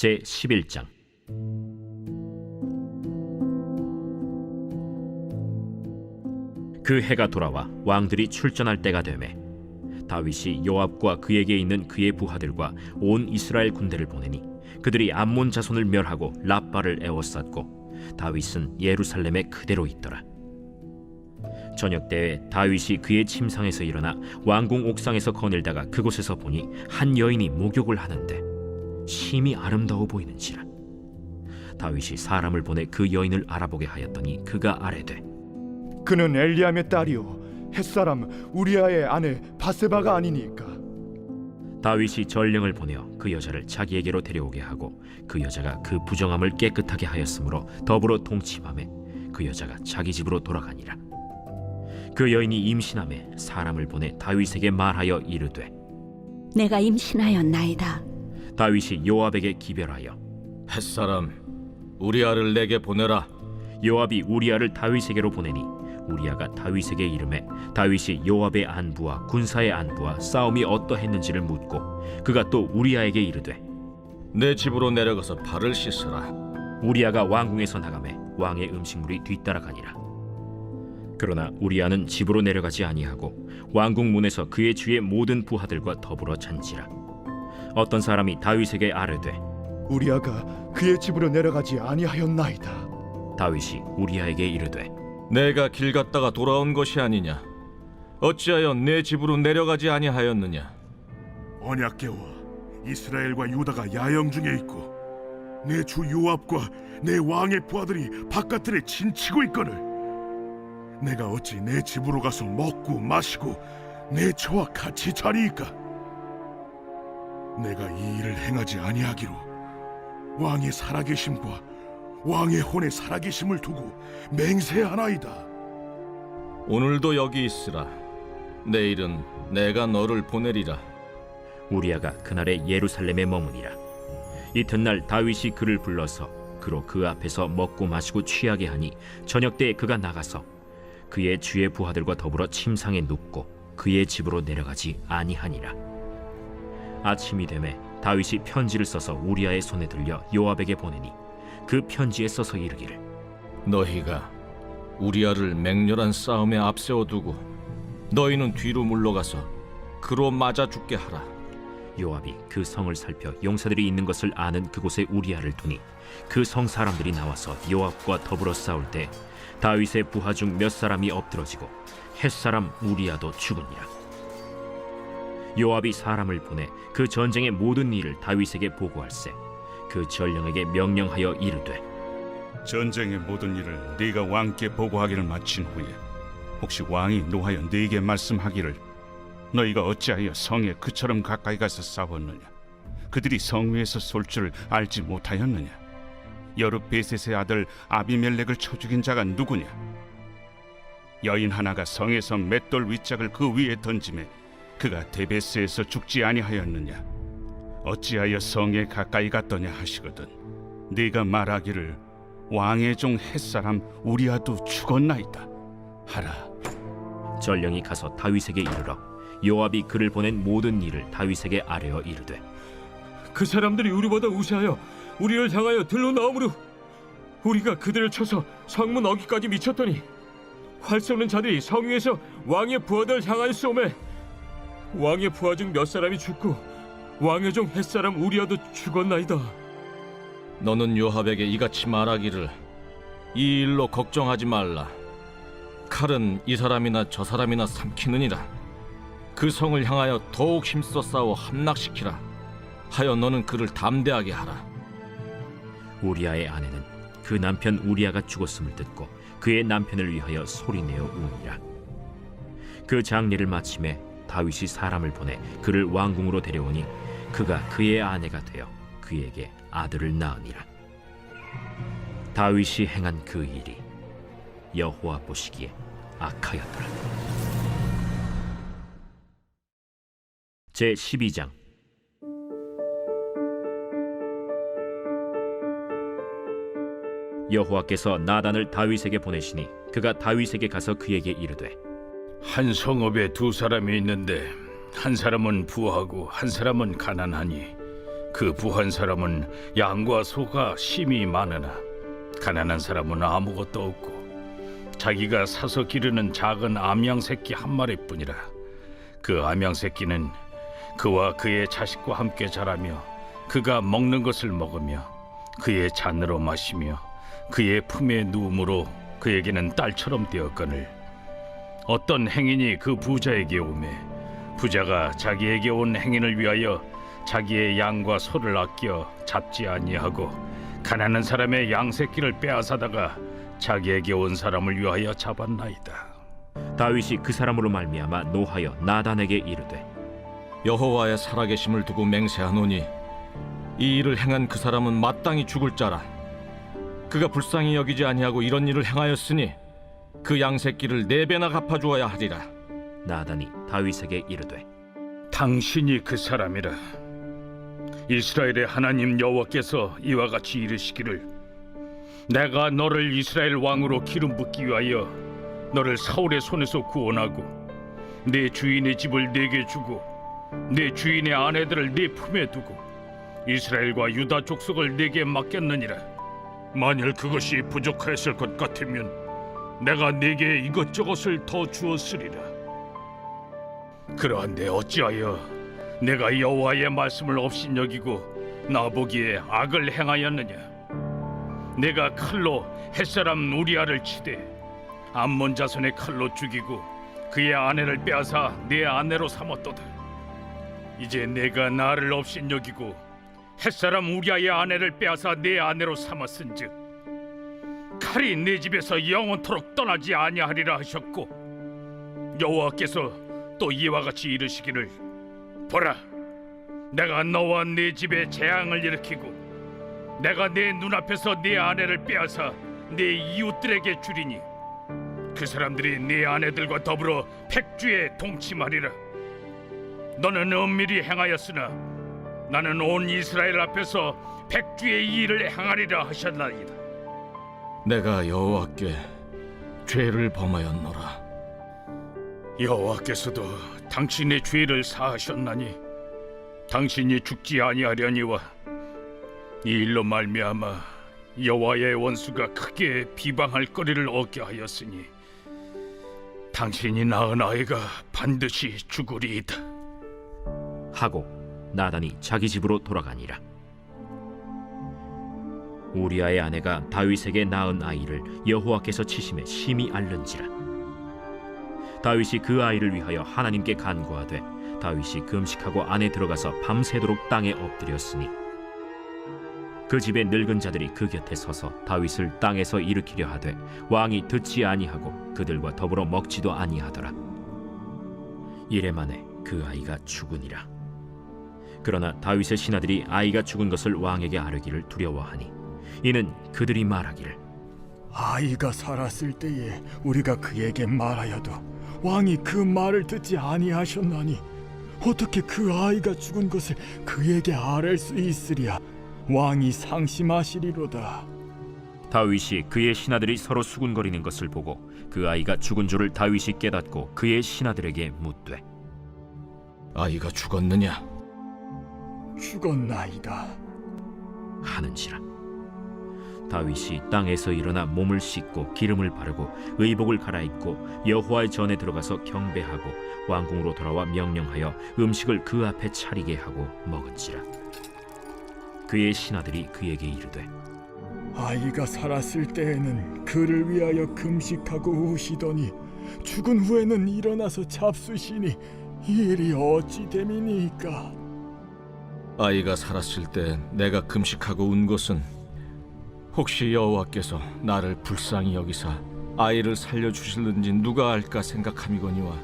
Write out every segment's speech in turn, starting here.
제11장. 그 해가 돌아와 왕들이 출전할 때가 되매 다윗이 요압과 그에게 있는 그의 부하들과 온 이스라엘 군대를 보내니 그들이 암몬 자손을 멸하고 랍바를 에워쌌고 다윗은 예루살렘에 그대로 있더라. 저녁 때에 다윗이 그의 침상에서 일어나 왕궁 옥상에서 거닐다가 그곳에서 보니 한 여인이 목욕을 하는데 심히 아름다워 보이는지라. 다윗이 사람을 보내 그 여인을 알아보게 하였더니 그가 아뢰되 그는 엘리암의 딸이요 햇사람 우리아의 아내 바세바가 아니니까. 다윗이 전령을 보내어 그 여자를 자기에게로 데려오게 하고 그 여자가 그 부정함을 깨끗하게 하였으므로 더불어 동침하매 그 여자가 자기 집으로 돌아가니라. 그 여인이 임신하매 사람을 보내 다윗에게 말하여 이르되 내가 임신하였나이다. 다윗이 요압에게 기별하여 햇사람 우리아를 내게 보내라. 요압이 우리아를 다윗에게로 보내니 우리아가 다윗에게 이르매 다윗이 요압의 안부와 군사의 안부와 싸움이 어떠했는지를 묻고 그가 또 우리아에게 이르되 내 집으로 내려가서 발을 씻으라. 우리아가 왕궁에서 나가매 왕의 음식물이 뒤따라가니라. 그러나 우리아는 집으로 내려가지 아니하고 왕궁 문에서 그의 주의 모든 부하들과 더불어 잔지라. 어떤 사람이 다윗에게 아뢰되 우리아가 그의 집으로 내려가지 아니하였나이다. 다윗이 우리아에게 이르되 내가 길 갔다가 돌아온 것이 아니냐? 어찌하여 내 집으로 내려가지 아니하였느냐? 언약궤와 이스라엘과 유다가 야영 중에 있고 내 주 요압과 내 왕의 부하들이 바깥들에 진치고 있거늘 내가 어찌 내 집으로 가서 먹고 마시고 내 처와 같이 자리이까? 내가 이 일을 행하지 아니하기로 왕의 살아계심과 왕의 혼의 살아계심을 두고 맹세하나이다. 오늘도 여기 있으라. 내일은 내가 너를 보내리라. 우리아가 그날에 예루살렘에 머무니라. 이튿날 다윗이 그를 불러서 그로 그 앞에서 먹고 마시고 취하게 하니 저녁 때에 그가 나가서 그의 주의 부하들과 더불어 침상에 눕고 그의 집으로 내려가지 아니하니라. 아침이 되매 다윗이 편지를 써서 우리아의 손에 들려 요압에게 보내니 그 편지에 써서 이르기를 너희가 우리아를 맹렬한 싸움에 앞세워 두고 너희는 뒤로 물러가서 그로 맞아 죽게 하라. 요압이 그 성을 살펴 용사들이 있는 것을 아는 그곳에 우리아를 두니 그 성 사람들이 나와서 요압과 더불어 싸울 때 다윗의 부하 중 몇 사람이 엎드러지고 햇사람 우리아도 죽으니라. 요압이 사람을 보내 그 전쟁의 모든 일을 다윗에게 보고할세 그 전령에게 명령하여 이르되 전쟁의 모든 일을 네가 왕께 보고하기를 마친 후에 혹시 왕이 노하여 네게 말씀하기를 너희가 어찌하여 성에 그처럼 가까이 가서 싸웠느냐? 그들이 성 위에서 쏠 줄을 알지 못하였느냐? 여룻베셋의 아들 아비멜렉을 쳐 죽인 자가 누구냐? 여인 하나가 성에서 맷돌 윗짝을 그 위에 던지매 그가 데베스에서 죽지 아니하였느냐? 어찌하여 성에 가까이 갔더냐 하시거든 네가 말하기를 왕의 종 햇사람 우리아도 죽었나이다 하라. 전령이 가서 다윗에게 이르러 요압이 그를 보낸 모든 일을 다윗에게 아뢰어 이르되 그 사람들이 우리보다 우세하여 우리를 향하여 들로 나오므로 우리가 그들을 쳐서 성문 어귀까지 미쳤더니 활 쏘는 자들이 성 위에서 왕의 부하들 향하여 쏘매 왕의 부하 중 몇 사람이 죽고 왕의 종 햇사람 우리아도 죽었나이다. 너는 요압에게 이같이 말하기를 이 일로 걱정하지 말라. 칼은 이 사람이나 저 사람이나 삼키느니라. 그 성을 향하여 더욱 힘써 싸워 함락시키라 하여 너는 그를 담대하게 하라. 우리아의 아내는 그 남편 우리아가 죽었음을 듣고 그의 남편을 위하여 소리내어 우니라. 그 장례를 마침에 다윗이 사람을 보내 그를 왕궁으로 데려오니 그가 그의 아내가 되어 그에게 아들을 낳으니라. 다윗이 행한 그 일이 여호와 보시기에 악하였더라. 제12장. 여호와께서 나단을 다윗에게 보내시니 그가 다윗에게 가서 그에게 이르되 한 성읍에 두 사람이 있는데 한 사람은 부하고 한 사람은 가난하니 그 부한 사람은 양과 소가 심히 많으나 가난한 사람은 아무것도 없고 자기가 사서 기르는 작은 암양 새끼 한 마리뿐이라. 그 암양 새끼는 그와 그의 자식과 함께 자라며 그가 먹는 것을 먹으며 그의 잔으로 마시며 그의 품에 누움으로 그에게는 딸처럼 되었거늘 어떤 행인이 그 부자에게 오매 부자가 자기에게 온 행인을 위하여 자기의 양과 소를 아껴 잡지 아니하고 가난한 사람의 양 새끼를 빼앗아다가 자기에게 온 사람을 위하여 잡았나이다. 다윗이 그 사람으로 말미암아 노하여 나단에게 이르되 여호와의 살아계심을 두고 맹세하노니 이 일을 행한 그 사람은 마땅히 죽을 자라. 그가 불쌍히 여기지 아니하고 이런 일을 행하였으니 그 양 새끼를 4배나 갚아주어야 하리라. 나단이 다윗에게 이르되 당신이 그 사람이라. 이스라엘의 하나님 여호와께서 이와 같이 이르시기를 내가 너를 이스라엘 왕으로 기름 붓기 위하여 너를 사울의 손에서 구원하고 내 주인의 집을 네게 주고 내 주인의 아내들을 네 품에 두고 이스라엘과 유다 족속을 네게 맡겼느니라. 만일 그것이 부족하였을 것 같으면 내가 네게 이것저것을 더 주었으리라. 그러한데 어찌하여 내가 여호와의 말씀을 업신여기고 나보기에 악을 행하였느냐? 내가 칼로 햇사람 우리아를 치되 암몬 자손의 칼로 죽이고 그의 아내를 빼앗아 내 아내로 삼았도다. 이제 내가 나를 업신여기고 햇사람 우리아의 아내를 빼앗아 내 아내로 삼았은즉 칼이 내 집에서 영원토록 떠나지 아니하리라 하셨고 여호와께서 또 이와 같이 이르시기를 보라, 내가 너와 네 집에 재앙을 일으키고 내가 내 눈앞에서 네 아내를 빼앗아 네 이웃들에게 주리니 그 사람들이 네 아내들과 더불어 백주에 동침하리라. 너는 은밀히 행하였으나 나는 온 이스라엘 앞에서 백주의 일을 행하리라 하셨나이다. 내가 여호와께 죄를 범하였노라. 여호와께서도 당신의 죄를 사하셨나니 당신이 죽지 아니하려니와 이 일로 말미암아 여호와의 원수가 크게 비방할 거리를 얻게 하였으니 당신이 낳은 아이가 반드시 죽으리이다 하고 나단이 자기 집으로 돌아가니라. 우리아의 아내가 다윗에게 낳은 아이를 여호와께서 치심에 심히 앓는지라. 다윗이 그 아이를 위하여 하나님께 간구하되 다윗이 금식하고 안에 들어가서 밤새도록 땅에 엎드렸으니 그 집의 늙은 자들이 그 곁에 서서 다윗을 땅에서 일으키려 하되 왕이 듣지 아니하고 그들과 더불어 먹지도 아니하더라. 이래 만에 그 아이가 죽으니라. 그러나 다윗의 신하들이 아이가 죽은 것을 왕에게 아뢰기를 두려워하니 이는 그들이 말하기를 아이가 살았을 때에 우리가 그에게 말하여도 왕이 그 말을 듣지 아니하셨나니 어떻게 그 아이가 죽은 것을 그에게 아뢰 수 있으랴. 왕이 상심하시리로다. 다윗이 그의 신하들이 서로 수군거리는 것을 보고 그 아이가 죽은 줄을 다윗이 깨닫고 그의 신하들에게 묻되 아이가 죽었느냐? 죽었나이다 하는지라. 다윗이 땅에서 일어나 몸을 씻고 기름을 바르고 의복을 갈아입고 여호와의 전에 들어가서 경배하고 왕궁으로 돌아와 명령하여 음식을 그 앞에 차리게 하고 먹은지라. 그의 신하들이 그에게 이르되 아이가 살았을 때에는 그를 위하여 금식하고 우시더니 죽은 후에는 일어나서 잡수시니 이 일이 어찌 됨이니까. 아이가 살았을 때 내가 금식하고 운 것은 혹시 여호와께서 나를 불쌍히 여기사 아이를 살려주실는지 누가 알까 생각함이거니와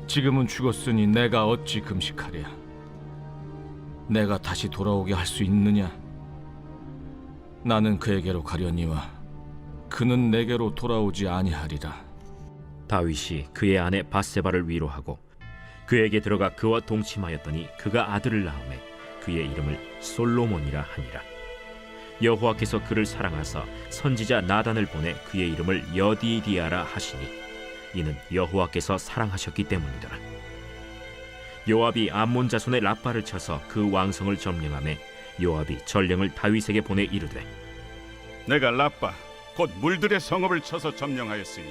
지금은 죽었으니 내가 어찌 금식하랴. 내가 다시 돌아오게 할 수 있느냐? 나는 그에게로 가려니와 그는 내게로 돌아오지 아니하리라. 다윗이 그의 아내 바세바를 위로하고 그에게 들어가 그와 동침하였더니 그가 아들을 낳음에 그의 이름을 솔로몬이라 하니라. 여호와께서 그를 사랑하사 선지자 나단을 보내 그의 이름을 여디디아라 하시니 이는 여호와께서 사랑하셨기 때문이더라. 요압이 암몬 자손의 라빠를 쳐서 그 왕성을 점령하매 요압이 전령을 다윗에게 보내 이르되 내가 라빠 곧 물들의 성읍을 쳐서 점령하였으니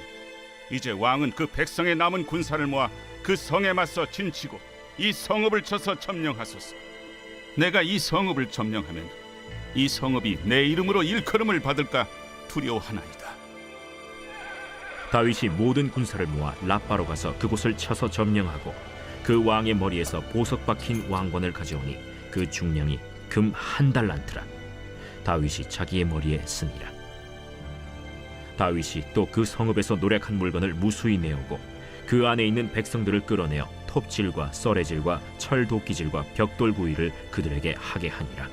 이제 왕은 그 백성의 남은 군사를 모아 그 성에 맞서 진치고 이 성읍을 쳐서 점령하소서. 내가 이 성읍을 점령하면 이 성읍이 내 이름으로 일컬음을 받을까 두려워하나이다. 다윗이 모든 군사를 모아 라빠로 가서 그곳을 쳐서 점령하고 그 왕의 머리에서 보석 박힌 왕관을 가져오니 그 중량이 금 1달란트라. 다윗이 자기의 머리에 쓰니라. 다윗이 또 그 성읍에서 노략한 물건을 무수히 내오고 그 안에 있는 백성들을 끌어내어 톱질과 썰해질과 철도끼질과 벽돌구이를 그들에게 하게 하니라.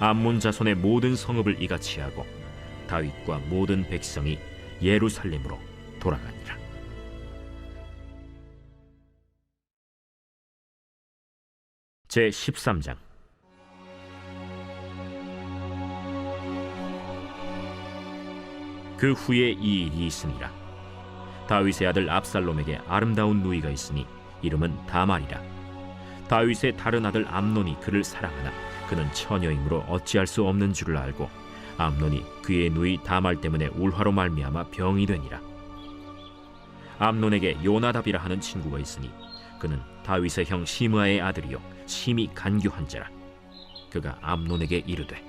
암몬 자손의 모든 성읍을 이같이 하고 다윗과 모든 백성이 예루살렘으로 돌아가니라. 제 13장. 그 후에 이 일이 있으니라. 다윗의 아들 압살롬에게 아름다운 누이가 있으니 이름은 다말이라. 다윗의 다른 아들 암논이 그를 사랑하나 그는 처녀이므로 어찌할 수 없는 줄을 알고 암논이 그의 누이 다말 때문에 울화로 말미암아 병이 되니라. 암논에게 요나답이라 하는 친구가 있으니 그는 다윗의 형 시므아의 아들이요 심히 간교한 자라. 그가 암논에게 이르되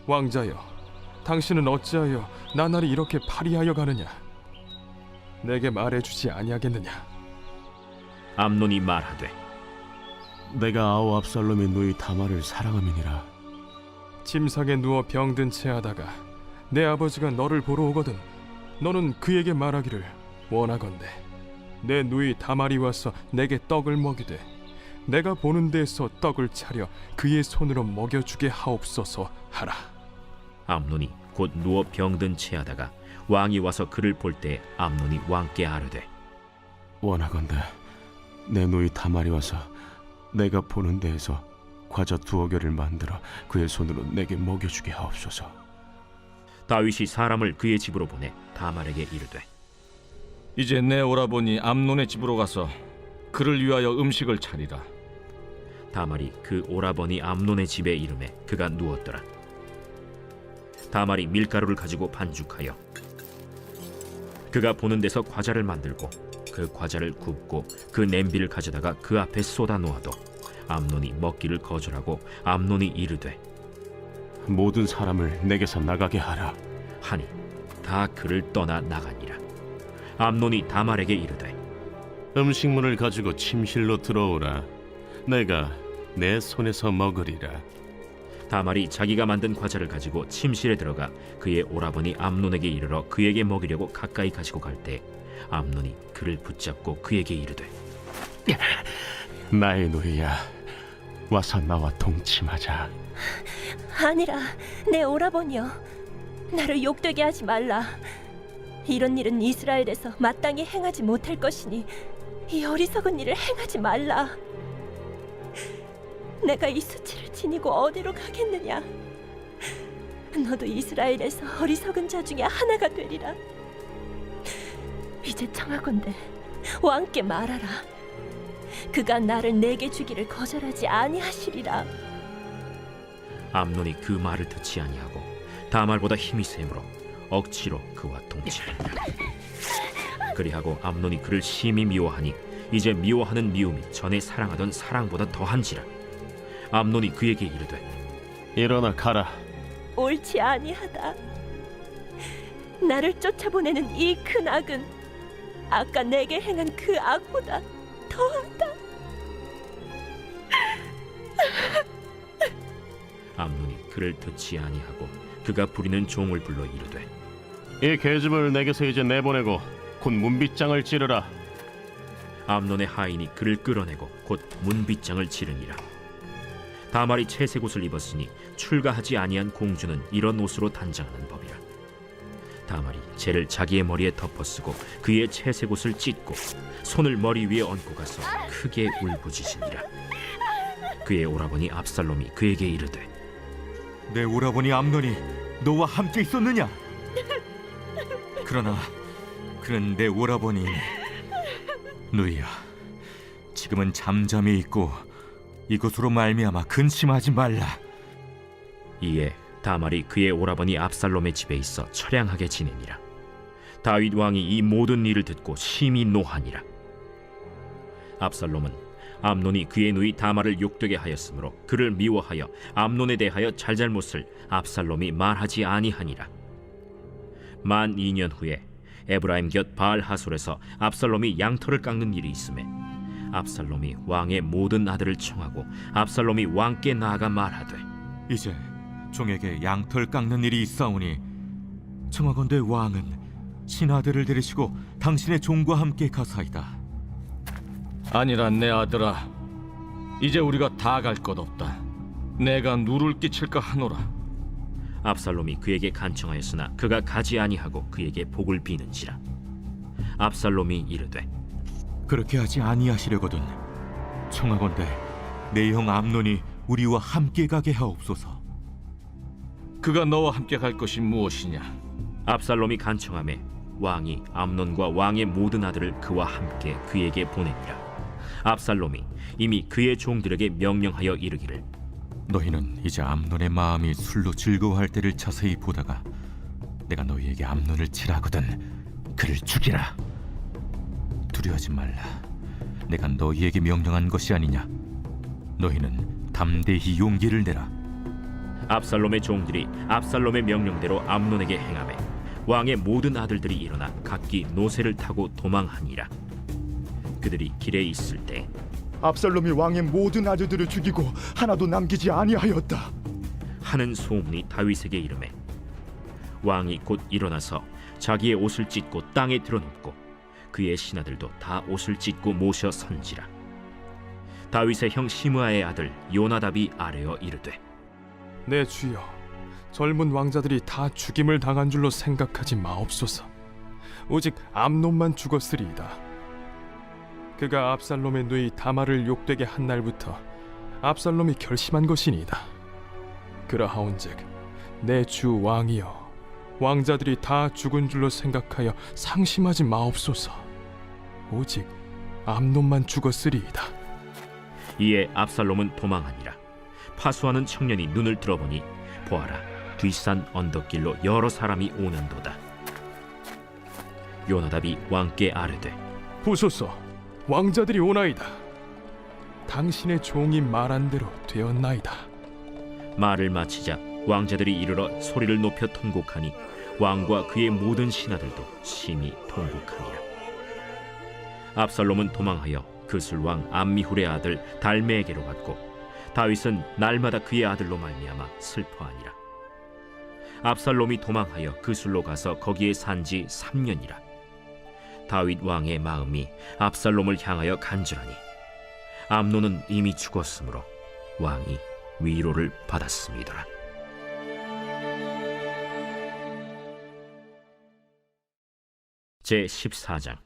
왕자여, 당신은 어찌하여 나날이 이렇게 파리하여 가느냐? 내게 말해주지 아니하겠느냐? 암논이 말하되 내가 아우 압살롬의 누이 다말을 사랑함이니라. 침상에 누워 병든 채 하다가 내 아버지가 너를 보러 오거든 너는 그에게 말하기를 원하건대 내 누이 다말이 와서 내게 떡을 먹이되 내가 보는 데에서 떡을 차려 그의 손으로 먹여주게 하옵소서 하라. 암논이 곧 누워 병든 채하다가 왕이 와서 그를 볼 때 암논이 왕께 아뢰되 원하건대 내 누이 다말이 와서 내가 보는 데에서 과자 2개를 만들어 그의 손으로 내게 먹여주게 하옵소서. 다윗이 사람을 그의 집으로 보내 다말에게 이르되 이제 내 오라버니 암논의 집으로 가서 그를 위하여 음식을 차리라. 다말이 그 오라버니 암논의 집에 이르매 그가 누웠더라. 다말이 밀가루를 가지고 반죽하여 그가 보는 데서 과자를 만들고 그 과자를 굽고 그 냄비를 가져다가 그 앞에 쏟아 놓아도 암논이 먹기를 거절하고 암논이 이르되 모든 사람을 내게서 나가게 하라. 하니 다 그를 떠나 나가니라. 암논이 다말에게 이르되 음식물을 가지고 침실로 들어오라. 내가 내 손에서 먹으리라. 다말이 자기가 만든 과자를 가지고 침실에 들어가 그의 오라버니 암논에게 이르러 그에게 먹이려고 가까이 가지고 갈 때 암논이 그를 붙잡고 그에게 이르되 나의 누이야, 와서 나와 동침하자. 아니라 내 오라버니여, 나를 욕되게 하지 말라. 이런 일은 이스라엘에서 마땅히 행하지 못할 것이니 이 어리석은 일을 행하지 말라. 내가 이 수치를 지니고 어디로 가겠느냐? 너도 이스라엘에서 어리석은 자 중에 하나가 되리라. 이제 청하건대 왕께 말하라. 그가 나를 내게 주기를 거절하지 아니하시리라. 암논이 그 말을 듣지 아니하고 다말보다 힘이 세므로 억지로 그와 동침하니라. 그리하고 암논이 그를 심히 미워하니 이제 미워하는 미움이 전에 사랑하던 사랑보다 더한지라. 암논이 그에게 이르되 일어나 가라. 옳지 아니하다. 나를 쫓아보내는 이 큰 악은 아까 내게 행한 그 악보다 더하다. 암논이 그를 듣지 아니하고 그가 부리는 종을 불러 이르되 이 계집을 내게서 이제 내보내고 곧 문빗장을 찌르라. 암논의 하인이 그를 끌어내고 곧 문빗장을 치르니라. 다말이 채색 옷을 입었으니 출가하지 아니한 공주는 이런 옷으로 단장하는 법이라. 다말이 재를 자기의 머리에 덮어쓰고 그의 채색 옷을 찢고 손을 머리 위에 얹고 가서 크게 울부짖으니라. 그의 오라버니 압살롬이 그에게 이르되 내 오라버니 암논이 너와 함께 있었느냐? 그러나 그는 내 오라버니 누이야, 지금은 잠잠히 있고 이것으로 말미암아 근심하지 말라. 이에 다말이 그의 오라버니 압살롬의 집에 있어 처량하게 지내니라. 다윗 왕이 이 모든 일을 듣고 심히 노하니라. 압살롬은 암논이 그의 누이 다말을 욕되게 하였으므로 그를 미워하여 암논에 대하여 잘잘못을 압살롬이 말하지 아니하니라. 만 2년 후에 에브라임 곁 바알 하솔에서 압살롬이 양털을 깎는 일이 있음에 압살롬이 왕의 모든 아들을 청하고 압살롬이 왕께 나아가 말하되 이제 종에게 양털 깎는 일이 있사오니 청하건대 왕은 신하들을 데리시고 당신의 종과 함께 가사이다. 아니라 내 아들아, 이제 우리가 다 갈 것 없다. 내가 누를 끼칠까 하노라. 압살롬이 그에게 간청하였으나 그가 가지 아니하고 그에게 복을 비는지라. 압살롬이 이르되 그렇게 하지 아니하시려거든 청하건대 내 형 암논이 우리와 함께 가게 하옵소서. 그가 너와 함께 갈 것이 무엇이냐? 압살롬이 간청하매 왕이 암논과 왕의 모든 아들을 그와 함께 그에게 보내니라. 압살롬이 이미 그의 종들에게 명령하여 이르기를 너희는 이제 암논의 마음이 술로 즐거워할 때를 자세히 보다가 내가 너희에게 암논을 치라거든 그를 죽이라. 두려워하지 말라. 내가 너희에게 명령한 것이 아니냐. 너희는 담대히 용기를 내라. 압살롬의 종들이 압살롬의 명령대로 암논에게 행하매 왕의 모든 아들들이 일어나 각기 노새를 타고 도망하니라. 그들이 길에 있을 때 압살롬이 왕의 모든 아들들을 죽이고 하나도 남기지 아니하였다 하는 소문이 다윗에게 이르매 왕이 곧 일어나서 자기의 옷을 찢고 땅에 드러눕고 그의 신하들도 다 옷을 찢고 모셔 선지라. 다윗의 형 시므아의 아들 요나답이 아뢰어 이르되 내 주여, 젊은 왕자들이 다 죽임을 당한 줄로 생각하지 마옵소서. 오직 암논만 죽었으리이다. 그가 압살롬의 누이 다말을 욕되게 한 날부터 압살롬이 결심한 것이니이다. 그러하온즉 내 주 왕이여, 왕자들이 다 죽은 줄로 생각하여 상심하지 마옵소서. 오직 암논만 죽었으리이다. 이에 압살롬은 도망하니라. 파수하는 청년이 눈을 들어보니 보아라, 뒷산 언덕길로 여러 사람이 오는도다. 요나답이 왕께 아뢰되 보소서, 왕자들이 오나이다. 당신의 종이 말한 대로 되었나이다. 말을 마치자 왕자들이 이르러 소리를 높여 통곡하니 왕과 그의 모든 신하들도 심히 통곡하니라. 압살롬은 도망하여 그술왕 암미훌의 아들 달메에게로 갔고 다윗은 날마다 그의 아들로 말미암아 슬퍼하니라. 압살롬이 도망하여 그술로 가서 거기에 산지 3년이라. 다윗 왕의 마음이 압살롬을 향하여 간절하니 암논은 이미 죽었으므로 왕이 위로를 받았음이더라. 제 14장.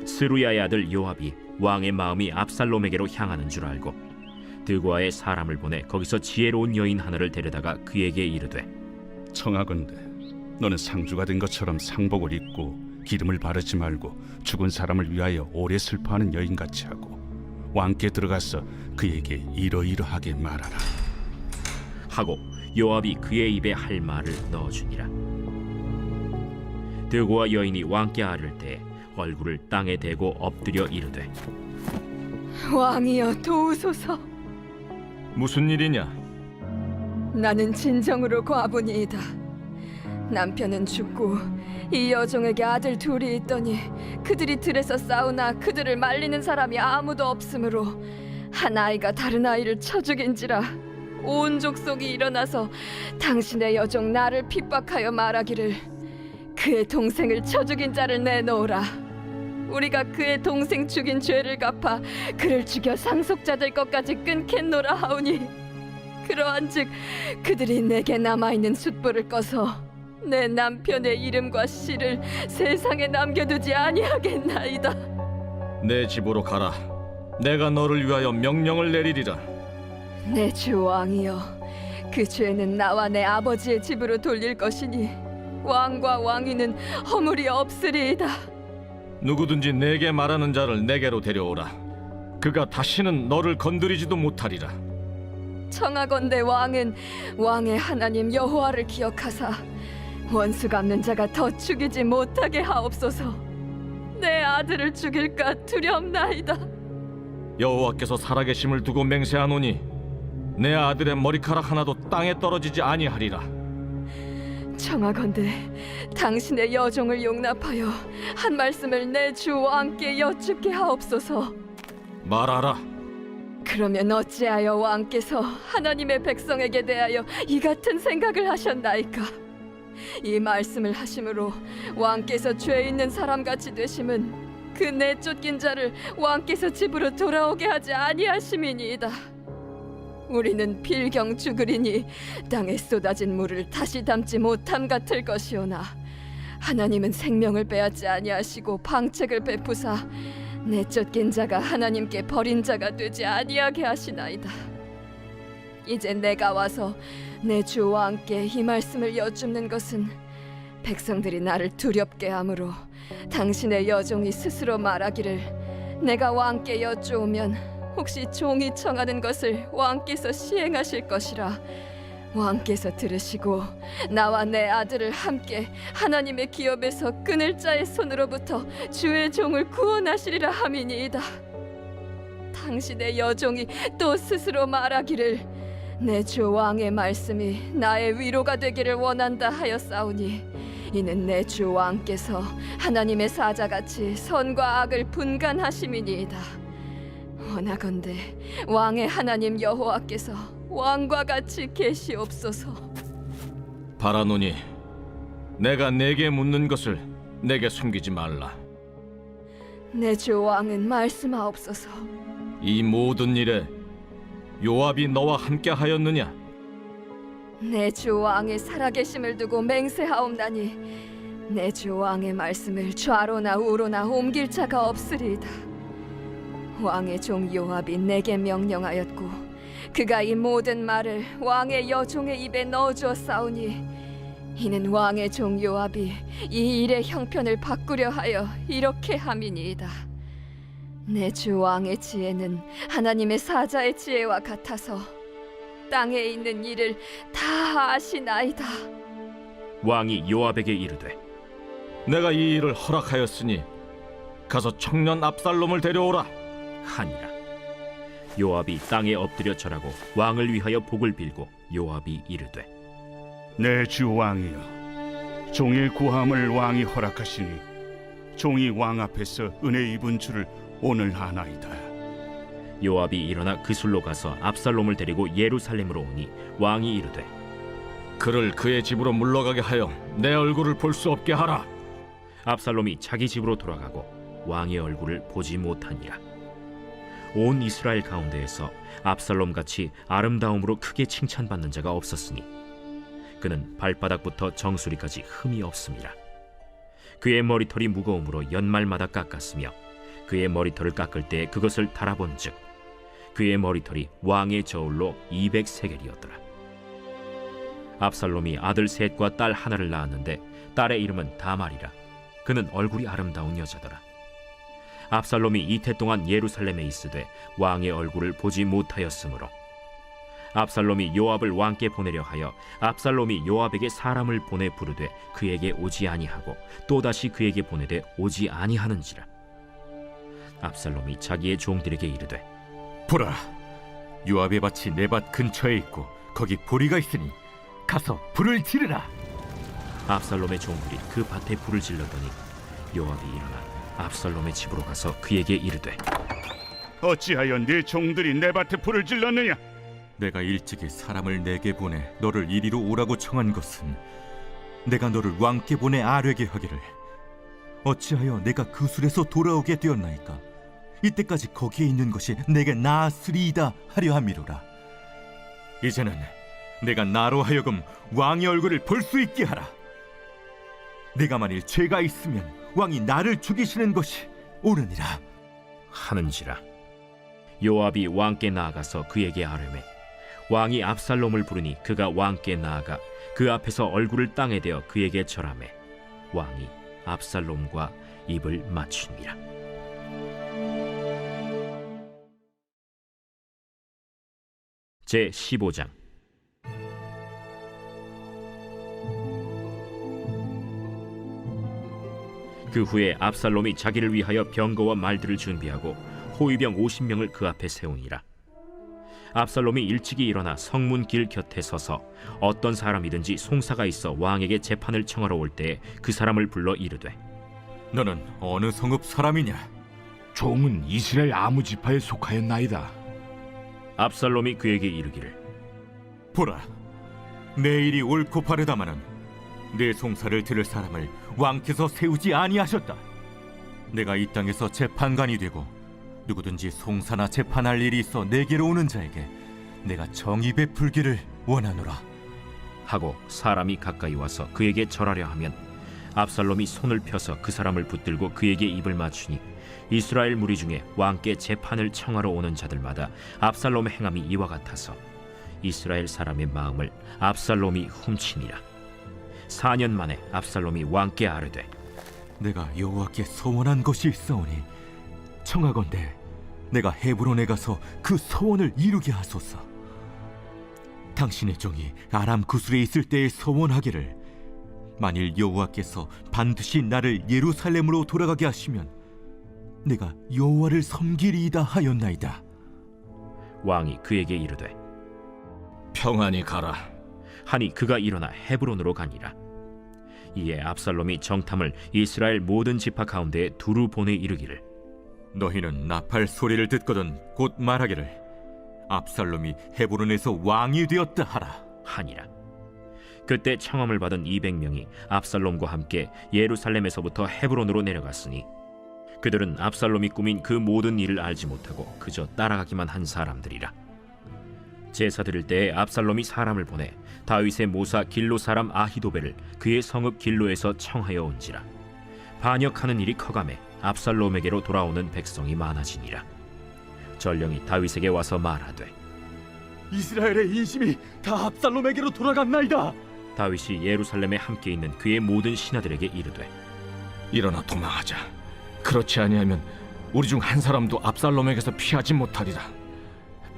스루야의 아들 요압이 왕의 마음이 압살롬에게로 향하는 줄 알고 드고아의 사람을 보내 거기서 지혜로운 여인 하나를 데려다가 그에게 이르되 청하건대 너는 상주가 된 것처럼 상복을 입고 기름을 바르지 말고 죽은 사람을 위하여 오래 슬퍼하는 여인같이 하고 왕께 들어가서 그에게 이러이러하게 말하라 하고 요압이 그의 입에 할 말을 넣어주니라. 드고아 여인이 왕께 아를 때 얼굴을 땅에 대고 엎드려 이르되 왕이여 도우소서. 무슨 일이냐? 나는 진정으로 과부니이다. 남편은 죽고 이 여종에게 아들 둘이 있더니 그들이 들에서 싸우나 그들을 말리는 사람이 아무도 없으므로 한 아이가 다른 아이를 쳐 죽인지라. 온 족속이 일어나서 당신의 여종 나를 핍박하여 말하기를 그의 동생을 쳐 죽인 자를 내놓으라. 우리가 그의 동생 죽인 죄를 갚아 그를 죽여 상속자 될 것까지 끊겠노라 하오니 그러한즉 그들이 내게 남아있는 숫불을 꺼서 내 남편의 이름과 씨를 세상에 남겨두지 아니하겠나이다. 내 집으로 가라. 내가 너를 위하여 명령을 내리리라. 내 주 왕이여, 그 죄는 나와 내 아버지의 집으로 돌릴 것이니 왕과 왕위는 허물이 없으리이다. 누구든지 내게 말하는 자를 내게로 데려오라. 그가 다시는 너를 건드리지도 못하리라. 청하건대 왕은 왕의 하나님 여호와를 기억하사 원수 갚는 자가 더 죽이지 못하게 하옵소서. 내 아들을 죽일까 두렵나이다. 여호와께서 살아계심을 두고 맹세하노니 내 아들의 머리카락 하나도 땅에 떨어지지 아니하리라. 청하건대 당신의 여종을 용납하여 한 말씀을 내 주 왕께 여쭙게 하옵소서. 말하라. 그러면 어찌하여 왕께서 하나님의 백성에게 대하여 이 같은 생각을 하셨나이까? 이 말씀을 하심으로 왕께서 죄 있는 사람같이 되심은 그 내쫓긴 자를 왕께서 집으로 돌아오게 하지 아니하심이니이다. 우리는 필경 죽으리니 땅에 쏟아진 물을 다시 담지 못함 같을 것이오나 하나님은 생명을 빼앗지 아니하시고 방책을 베푸사 내쫓긴 자가 하나님께 버린 자가 되지 아니하게 하시나이다. 이제 내가 와서 내 주 왕께 이 말씀을 여쭙는 것은 백성들이 나를 두렵게 하므로 당신의 여종이 스스로 말하기를 내가 왕께 여쭈오면 혹시 종이 청하는 것을 왕께서 시행하실 것이라 왕께서 들으시고 나와 내 아들을 함께 하나님의 기업에서 끊을 자의 손으로부터 주의 종을 구원하시리라 함이니이다. 당신의 여종이 또 스스로 말하기를 내 주 왕의 말씀이 나의 위로가 되기를 원한다 하였사오니 이는 내 주 왕께서 하나님의 사자같이 선과 악을 분간하심이니이다. 원하건대 왕의 하나님 여호와께서 왕과 같이 계시옵소서. 바라노니 내가 내게 묻는 것을 내게 숨기지 말라. 내 주 왕은 말씀하옵소서. 이 모든 일에 요압이 너와 함께 하였느냐? 내 주 왕의 살아계심을 두고 맹세하옵나니 내 주 왕의 말씀을 좌로나 우로나 옮길 자가 없으리이다. 왕의 종 요압이 내게 명령하였고 그가 이 모든 말을 왕의 여종의 입에 넣어주었사오니 이는 왕의 종 요압이 이 일의 형편을 바꾸려 하여 이렇게 함이니이다. 내 주 왕의 지혜는 하나님의 사자의 지혜와 같아서 땅에 있는 일을 다 아시나이다. 왕이 요압에게 이르되 내가 이 일을 허락하였으니 가서 청년 압살롬을 데려오라 하니라. 요압이 땅에 엎드려 절하고 왕을 위하여 복을 빌고 요압이 이르되 내 주 왕이여, 종의 구함을 왕이 허락하시니 종이 왕 앞에서 은혜 입은 줄을 오늘 아나이다. 요압이 일어나 그술로 가서 압살롬을 데리고 예루살렘으로 오니 왕이 이르되 그를 그의 집으로 물러가게 하여 내 얼굴을 볼 수 없게 하라. 압살롬이 자기 집으로 돌아가고 왕의 얼굴을 보지 못하니라. 온 이스라엘 가운데에서 압살롬같이 아름다움으로 크게 칭찬받는 자가 없었으니 그는 발바닥부터 정수리까지 흠이 없음이라. 그의 머리털이 무거움으로 연말마다 깎았으며 그의 머리털을 깎을 때 그것을 달아본즉 그의 머리털이 왕의 저울로 200세겔이었더라. 압살롬이 아들 셋과 딸 하나를 낳았는데 딸의 이름은 다말이라. 그는 얼굴이 아름다운 여자더라. 압살롬이 이태 동안 예루살렘에 있으되 왕의 얼굴을 보지 못하였으므로 압살롬이 요압을 왕께 보내려 하여 압살롬이 요압에게 사람을 보내 부르되 그에게 오지 아니하고 또다시 그에게 보내되 오지 아니하는지라. 압살롬이 자기의 종들에게 이르되 보라, 요압의 밭이 내 밭 근처에 있고 거기 보리가 있으니 가서 불을 지르라. 압살롬의 종들이 그 밭에 불을 질렀더니 요압이 일어나 압살롬의 집으로 가서 그에게 이르되 어찌하여 네 종들이 내 밭에 불을 질렀느냐? 내가 일찍이 사람을 내게 보내 너를 이리로 오라고 청한 것은 내가 너를 왕께 보내 아뢰게 하기를 어찌하여 내가 그 술에서 돌아오게 되었나이까? 이때까지 거기에 있는 것이 내게 나았으리이다 하려 함이로라. 이제는 내가 나로 하여금 왕의 얼굴을 볼 수 있게 하라. 내가 만일 죄가 있으면 왕이 나를 죽이시는 것이 옳으니라 하는지라. 요압이 왕께 나아가서 그에게 아뢰매 왕이 압살롬을 부르니 그가 왕께 나아가 그 앞에서 얼굴을 땅에 대어 그에게 절하매 왕이 압살롬과 입을 맞추니라. 제 15장. 그 후에 압살롬이 자기를 위하여 병거와 말들을 준비하고 호위병 50명을 그 앞에 세우니라. 압살롬이 일찍이 일어나 성문 길 곁에 서서 어떤 사람이든지 송사가 있어 왕에게 재판을 청하러 올 때에 그 사람을 불러 이르되 너는 어느 성읍 사람이냐? 종은 이스라엘 아무 지파에 속하였나이다. 압살롬이 그에게 이르기를 보라, 내 일이 옳고 바르다마는 내 송사를 들을 사람을 왕께서 세우지 아니하셨다. 내가 이 땅에서 재판관이 되고 누구든지 송사나 재판할 일이 있어 내게로 오는 자에게 내가 정의 베풀기를 원하노라 하고 사람이 가까이 와서 그에게 절하려 하면 압살롬이 손을 펴서 그 사람을 붙들고 그에게 입을 맞추니 이스라엘 무리 중에 왕께 재판을 청하러 오는 자들마다 압살롬의 행함이 이와 같아서 이스라엘 사람의 마음을 압살롬이 훔치니라. 4년 만에 압살롬이 왕께 아뢰되 내가 여호와께 소원한 것이 있사오니 청하건대 내가 헤브론에 가서 그 소원을 이루게 하소서. 당신의 종이 아람 구술에 있을 때에 소원하기를 만일 여호와께서 반드시 나를 예루살렘으로 돌아가게 하시면 내가 여호와를 섬기리이다 하였나이다. 왕이 그에게 이르되 평안히 가라. 하니 그가 일어나 헤브론으로 가니라. 이에 압살롬이 정탐을 이스라엘 모든 지파 가운데에 두루 보내 이르기를 너희는 나팔 소리를 듣거든 곧 말하기를 압살롬이 헤브론에서 왕이 되었다 하라 하니라. 그때 청함을 받은 200명이 압살롬과 함께 예루살렘에서부터 헤브론으로 내려갔으니 그들은 압살롬이 꾸민 그 모든 일을 알지 못하고 그저 따라가기만 한 사람들이라. 제사 드릴 때에 압살롬이 사람을 보내 다윗의 모사 길로 사람 아히도벨을 그의 성읍 길로에서 청하여 온지라. 반역하는 일이 커가매 압살롬에게로 돌아오는 백성이 많아지니라. 전령이 다윗에게 와서 말하되 이스라엘의 인심이 다 압살롬에게로 돌아갔나이다. 다윗이 예루살렘에 함께 있는 그의 모든 신하들에게 이르되 일어나 도망하자. 그렇지 아니하면 우리 중 한 사람도 압살롬에게서 피하지 못하리라.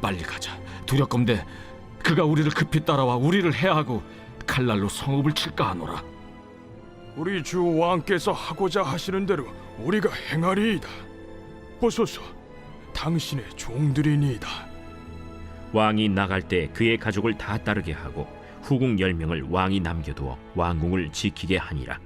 빨리 가자. 두렵건대 그가 우리를 급히 따라와 우리를 해하고 칼날로 성읍을 칠까 하노라. 우리 주 왕께서 하고자 하시는 대로 우리가 행하리이다. 보소서, 당신의 종들이니이다. 왕이 나갈 때 그의 가족을 다 따르게 하고 후궁 10명을 왕이 남겨두어 왕궁을 지키게 하니라.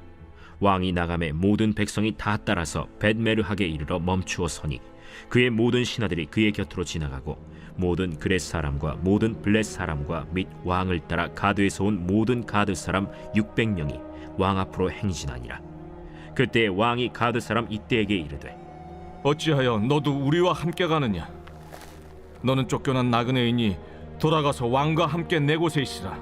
왕이 나가매 모든 백성이 다 따라서 벳메르하게 이르러 멈추어 서니 그의 모든 신하들이 그의 곁으로 지나가고 모든 그렛 사람과 모든 블렛 사람과 및 왕을 따라 가드에서 온 모든 가드 사람 600명이 왕 앞으로 행진하니라. 그때 왕이 가드 사람 이때에게 이르되 어찌하여 너도 우리와 함께 가느냐? 너는 쫓겨난 나그네이니 돌아가서 왕과 함께 내 곳에 있으라.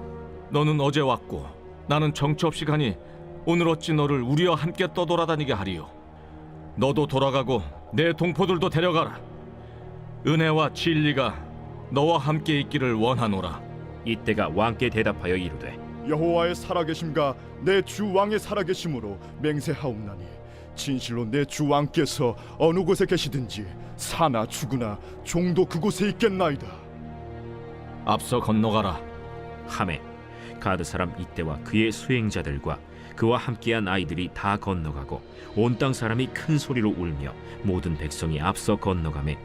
너는 어제 왔고 나는 정처 없이 가니 오늘 어찌 너를 우리와 함께 떠돌아다니게 하리요? 너도 돌아가고 내 동포들도 데려가라. 은혜와 진리가 너와 함께 있기를 원하노라. 이때가 왕께 대답하여 이르되 여호와의 살아계심과 내 주 왕의 살아계심으로 맹세하옵나니 진실로 내 주 왕께서 어느 곳에 계시든지 사나 죽으나 종도 그곳에 있겠나이다. 앞서 건너가라. 하매 가드 사람 이때와 그의 수행자들과 그와 함께한 아이들이 다 건너가고 온 땅 사람이 큰 소리로 울며 모든 백성이 앞서 건너가매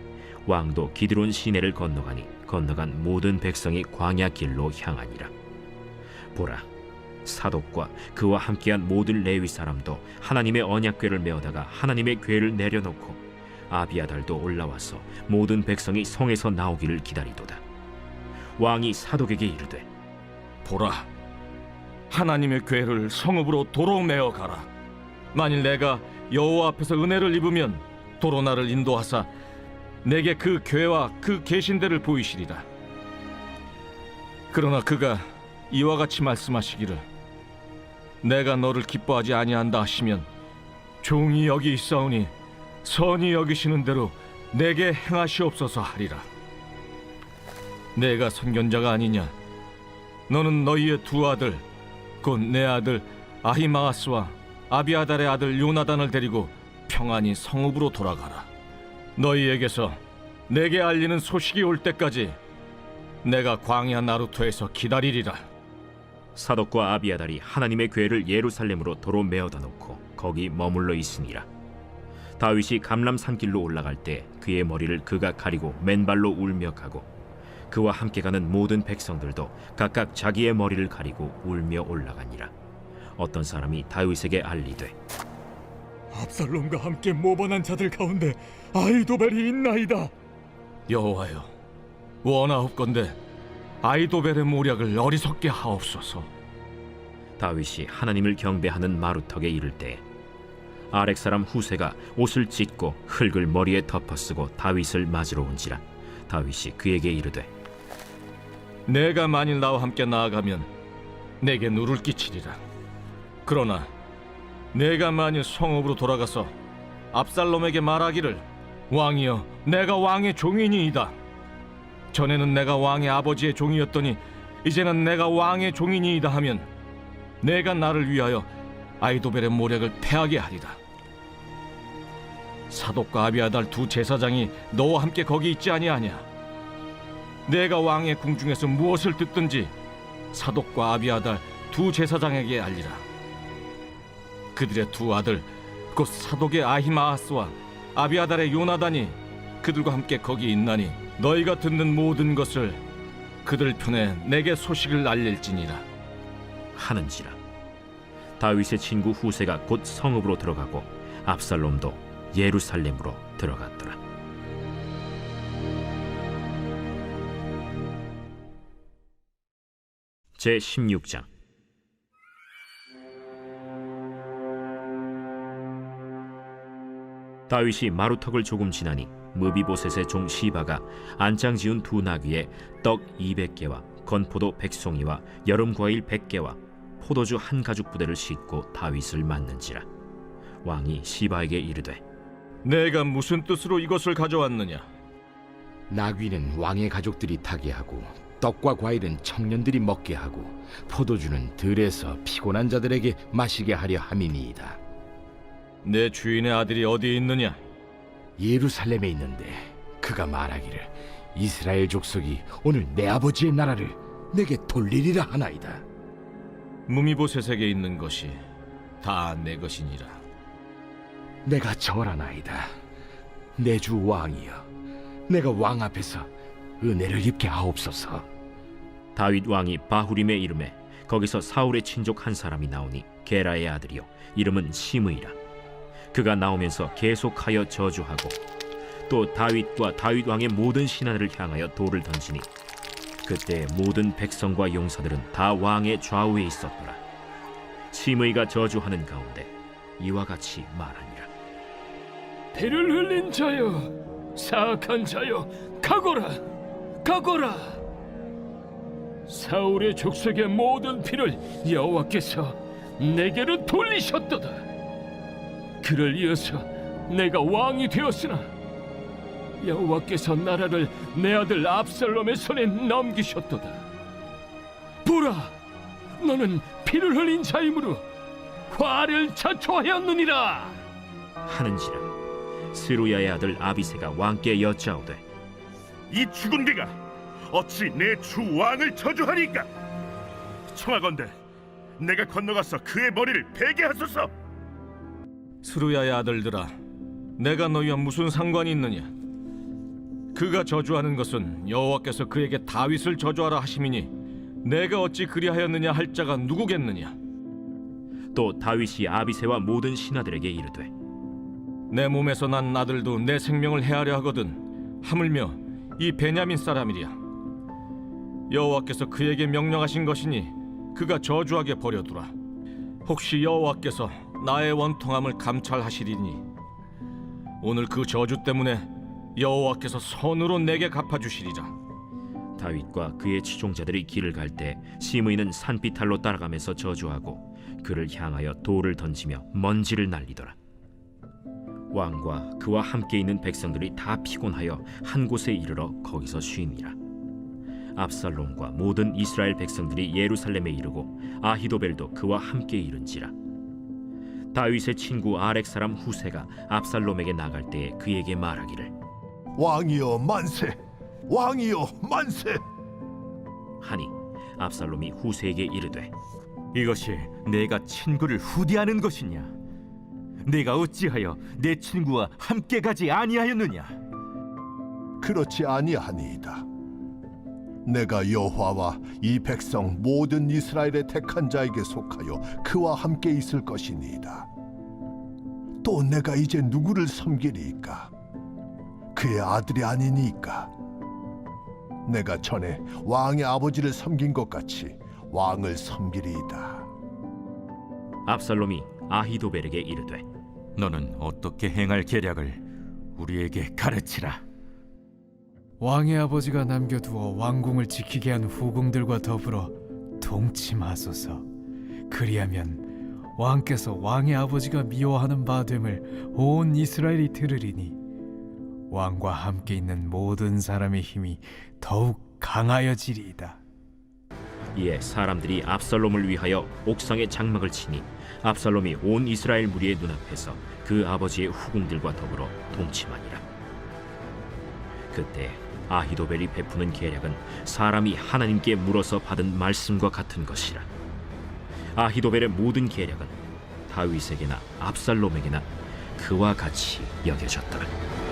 왕도 기드론 시내를 건너가니 건너간 모든 백성이 광야 길로 향하니라. 보라, 사독과 그와 함께한 모든 레위 사람도 하나님의 언약궤를 메어다가 하나님의 궤를 내려놓고 아비아달도 올라와서 모든 백성이 성에서 나오기를 기다리도다. 왕이 사독에게 이르되 보라, 하나님의 궤를 성읍으로 도로 메어 가라. 만일 내가 여호와 앞에서 은혜를 입으면 도로 나를 인도하사 내게 그 궤와 그 계신대를 보이시리라. 그러나 그가 이와 같이 말씀하시기를 내가 너를 기뻐하지 아니한다 하시면 종이 여기 있사오니 선히 여기시는 대로 내게 행하시옵소서 하리라. 내가 선견자가 아니냐? 너는 너희의 두 아들, 곧 내 아들 아히마아스와 아비아달의 아들 요나단을 데리고 평안히 성읍으로 돌아가라. 너희에게서 내게 알리는 소식이 올 때까지 내가 광야 나루토에서 기다리리라. 사독과 아비아달이 하나님의 궤를 예루살렘으로 도로 메어다 놓고 거기 머물러 있으니라. 다윗이 감람 산길로 올라갈 때 그의 머리를 그가 가리고 맨발로 울며 가고 그와 함께 가는 모든 백성들도 각각 자기의 머리를 가리고 울며 올라가니라. 어떤 사람이 다윗에게 알리되 압살롬과 함께 모반한 자들 가운데 아히도벨이 있나이다. 여호와여, 원하옵건대 아히도벨의 모략을 어리석게 하옵소서. 다윗이 하나님을 경배하는 마루턱에 이를 때 아렉 사람 후세가 옷을 찢고 흙을 머리에 덮어쓰고 다윗을 맞으러 온지라. 다윗이 그에게 이르되 내가 만일 나와 함께 나아가면 내게 누를 끼치리라. 그러나 내가 만일 성읍으로 돌아가서 압살롬에게 말하기를 왕이여, 내가 왕의 종이니이다. 전에는 내가 왕의 아버지의 종이었더니 이제는 내가 왕의 종이니이다 하면 내가 나를 위하여 아히도벨의 모략을 패하게 하리라. 사독과 아비아달 두 제사장이 너와 함께 거기 있지 아니하냐? 내가 왕의 궁중에서 무엇을 듣든지 사독과 아비아달 두 제사장에게 알리라. 그들의 두 아들 곧 사독의 아히마아스와 아비아달의 요나단이 그들과 함께 거기 있나니 너희가 듣는 모든 것을 그들 편에 내게 소식을 알릴지니라 하는지라. 다윗의 친구 후세가 곧 성읍으로 들어가고 압살롬도 예루살렘으로 들어갔더라. 제 16장. 다윗이 마루턱을 조금 지나니 무비보셋의 종 시바가 안장 지은 두 나귀에 떡 200개와 건포도 100송이와 여름과일 100개와 포도주 한 가죽 부대를 싣고 다윗을 맞는지라. 왕이 시바에게 이르되 내가 무슨 뜻으로 이것을 가져왔느냐? 나귀는 왕의 가족들이 타게 하고 떡과 과일은 청년들이 먹게 하고 포도주는 들에서 피곤한 자들에게 마시게 하려 함이니이다. 내 주인의 아들이 어디에 있느냐? 예루살렘에 있는데 그가 말하기를 이스라엘 족속이 오늘 내 아버지의 나라를 내게 돌리리라 하나이다. 무미보셋에게 있는 것이 다 내 것이니라. 내가 절하나이다. 내 주 왕이여, 내가 왕 앞에서 은혜를 입게 하옵소서. 다윗 왕이 바후림에 이름에 거기서 사울의 친족 한 사람이 나오니 게라의 아들이요 이름은 시므이라. 그가 나오면서 계속하여 저주하고 또 다윗과 다윗 왕의 모든 신하들을 향하여 돌을 던지니 그때 모든 백성과 용사들은 다 왕의 좌우에 있었더라. 시므이가 저주하는 가운데 이와 같이 말하니라. 피를 흘린 자여, 사악한 자여, 가거라, 가거라. 사울의 족속의 모든 피를 여호와께서 내게로 돌리셨도다. 그를 이어서 내가 왕이 되었으나 여호와께서 나라를 내 아들 압살롬의 손에 넘기셨도다. 보라, 너는 피를 흘린 자이므로 화를 자초하였느니라 하는지라. 스루야의 아들 아비새가 왕께 여짜오되 이 죽은 개가 어찌 내 주 왕을 저주하리까? 청하건대 내가 건너가서 그의 머리를 베게 하소서. 스루야의 아들들아, 내가 너희와 무슨 상관이 있느냐? 그가 저주하는 것은 여호와께서 그에게 다윗을 저주하라 하심이니 내가 어찌 그리하였느냐 할 자가 누구겠느냐? 또 다윗이 아비새와 모든 신하들에게 이르되 내 몸에서 난 아들도 내 생명을 해하려 하거든 하물며 이 베냐민 사람이랴. 여호와께서 그에게 명령하신 것이니 그가 저주하게 버려두라. 혹시 여호와께서 나의 원통함을 감찰하시리니 오늘 그 저주 때문에 여호와께서 선으로 내게 갚아주시리라. 다윗과 그의 추종자들이 길을 갈 때 시므이는 산비탈로 따라가면서 저주하고 그를 향하여 돌을 던지며 먼지를 날리더라. 왕과 그와 함께 있는 백성들이 다 피곤하여 한 곳에 이르러 거기서 쉬니라. 압살롬과 모든 이스라엘 백성들이 예루살렘에 이르고 아히도벨도 그와 함께 이른지라. 다윗의 친구 아렉 사람 후세가 압살롬에게 나갈 때에 그에게 말하기를 왕이여 만세! 왕이여 만세! 하니 압살롬이 후세에게 이르되 이것이 내가 친구를 후대하는 것이냐? 내가 어찌하여 내 친구와 함께 가지 아니하였느냐? 그렇지 아니하니이다. 내가 여호와와 이 백성 모든 이스라엘의 택한 자에게 속하여 그와 함께 있을 것이니이다. 또 내가 이제 누구를 섬기리이까? 그의 아들이 아니니까. 내가 전에 왕의 아버지를 섬긴 것 같이 왕을 섬기리이다. 압살롬이 아히도벨에게 이르되 너는 어떻게 행할 계략을 우리에게 가르치라. 왕의 아버지가 남겨두어 왕궁을 지키게 한 후궁들과 더불어 동침하소서. 그리하면 왕께서 왕의 아버지가 미워하는 바 됨을 온 이스라엘이 들으리니 왕과 함께 있는 모든 사람의 힘이 더욱 강하여지리이다. 이에 사람들이 압살롬을 위하여 옥상에 장막을 치니 압살롬이 온 이스라엘 무리의 눈앞에서 그 아버지의 후궁들과 더불어 동침하니라. 그때 아히도벨이 베푸는 계략은 사람이 하나님께 물어서 받은 말씀과 같은 것이라. 아히도벨의 모든 계략은 다윗에게나 압살롬에게나 그와 같이 여겨졌더라.